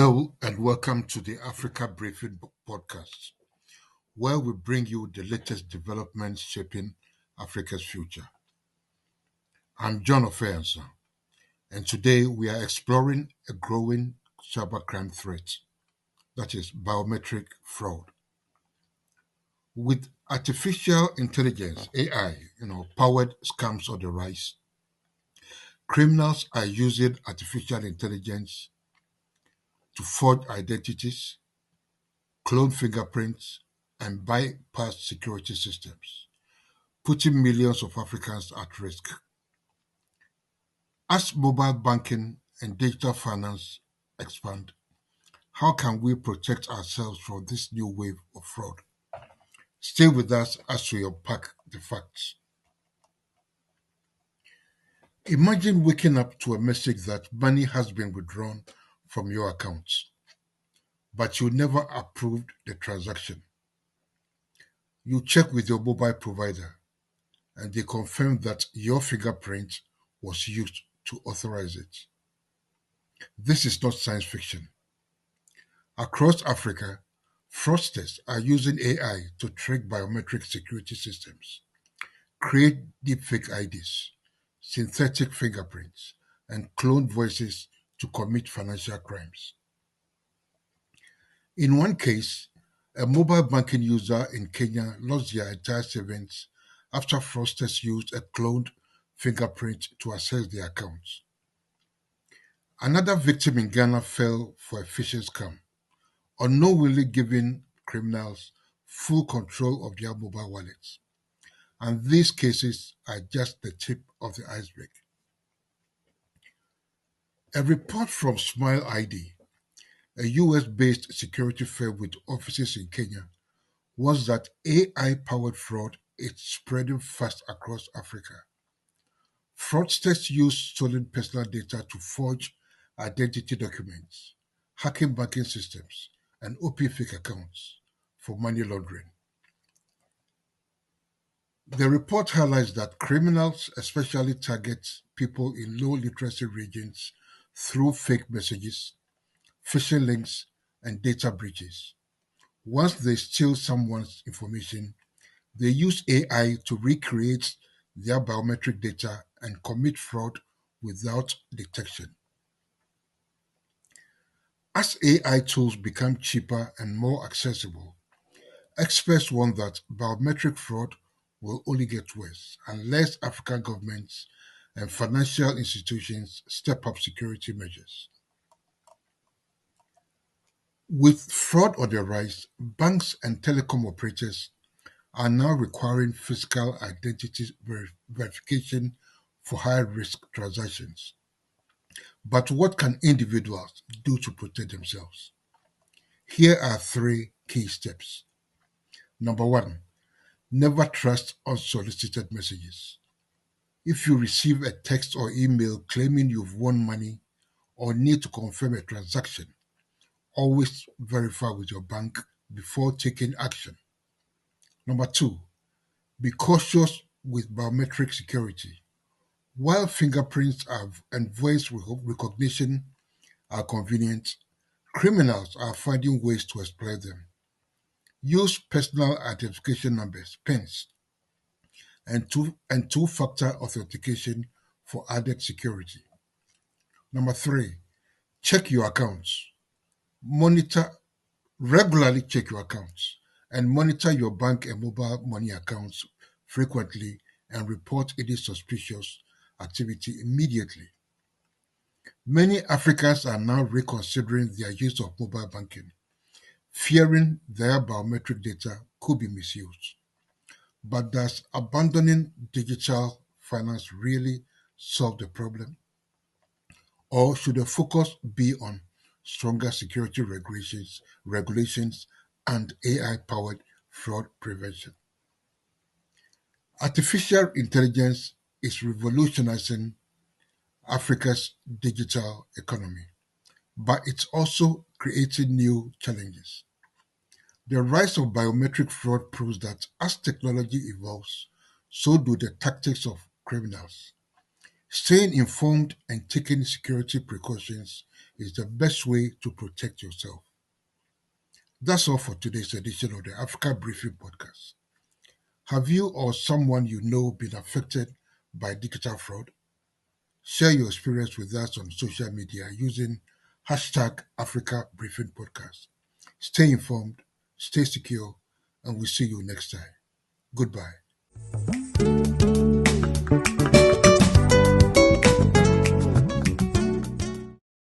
Hello and welcome to the Africa Briefing podcast, where we bring you the latest developments shaping Africa's future. I'm John Ofeansa, and today we are exploring a growing cybercrime threat, that is biometric fraud. With artificial intelligence, AI, powered scams on the rise, criminals are using artificial intelligence to forge identities, clone fingerprints, and bypass security systems, putting millions of Africans at risk. As mobile banking and digital finance expand, how can we protect ourselves from this new wave of fraud? Stay with us as we unpack the facts. Imagine waking up to a message that money has been withdrawn from your accounts, but you never approved the transaction. You check with your mobile provider, and they confirm that your fingerprint was used to authorize it. This is not science fiction. Across Africa, fraudsters are using AI to trick biometric security systems, create deepfake IDs, synthetic fingerprints, and clone voices to commit financial crimes. In one case, a mobile banking user in Kenya lost their entire savings after fraudsters used a cloned fingerprint to access their accounts. Another victim in Ghana fell for a phishing scam, unknowingly giving criminals full control of their mobile wallets. And these cases are just the tip of the iceberg. A report from Smile ID, a US based security firm with offices in Kenya, was that AI powered fraud is spreading fast across Africa. Fraudsters use stolen personal data to forge identity documents, hacking banking systems, and open fake accounts for money laundering. The report highlights that criminals especially target people in low literacy regions through fake messages, phishing links, and data breaches. Once they steal someone's information, they use AI to recreate their biometric data and commit fraud without detection. As AI tools become cheaper and more accessible, experts warn that biometric fraud will only get worse unless African governments and financial institutions step up security measures. With fraud on the rise, banks and telecom operators are now requiring physical identity verification for high risk transactions. But what can individuals do to protect themselves? Here are three key steps. Number one, never trust unsolicited messages. If you receive a text or email claiming you've won money or need to confirm a transaction, always verify with your bank before taking action. Number two, be cautious with biometric security. While fingerprints and voice recognition are convenient, criminals are finding ways to exploit them. Use personal identification numbers, PINs, and two-factor authentication for added security. Number three, check your accounts. Monitor Regularly check your accounts and monitor your bank and mobile money accounts frequently and report any suspicious activity immediately. Many Africans are now reconsidering their use of mobile banking, fearing their biometric data could be misused. But does abandoning digital finance really solve the problem? Or should the focus be on stronger security regulations and AI-powered fraud prevention? Artificial intelligence is revolutionizing Africa's digital economy, but it's also creating new challenges. The rise of biometric fraud proves that as technology evolves, so do the tactics of criminals. Staying informed and taking security precautions is the best way to protect yourself. That's all for today's edition of the Africa Briefing Podcast. Have you or someone you know been affected by digital fraud? Share your experience with us on social media using hashtag Africa Briefing Podcast. Stay informed, stay secure, and we'll see you next time. Goodbye.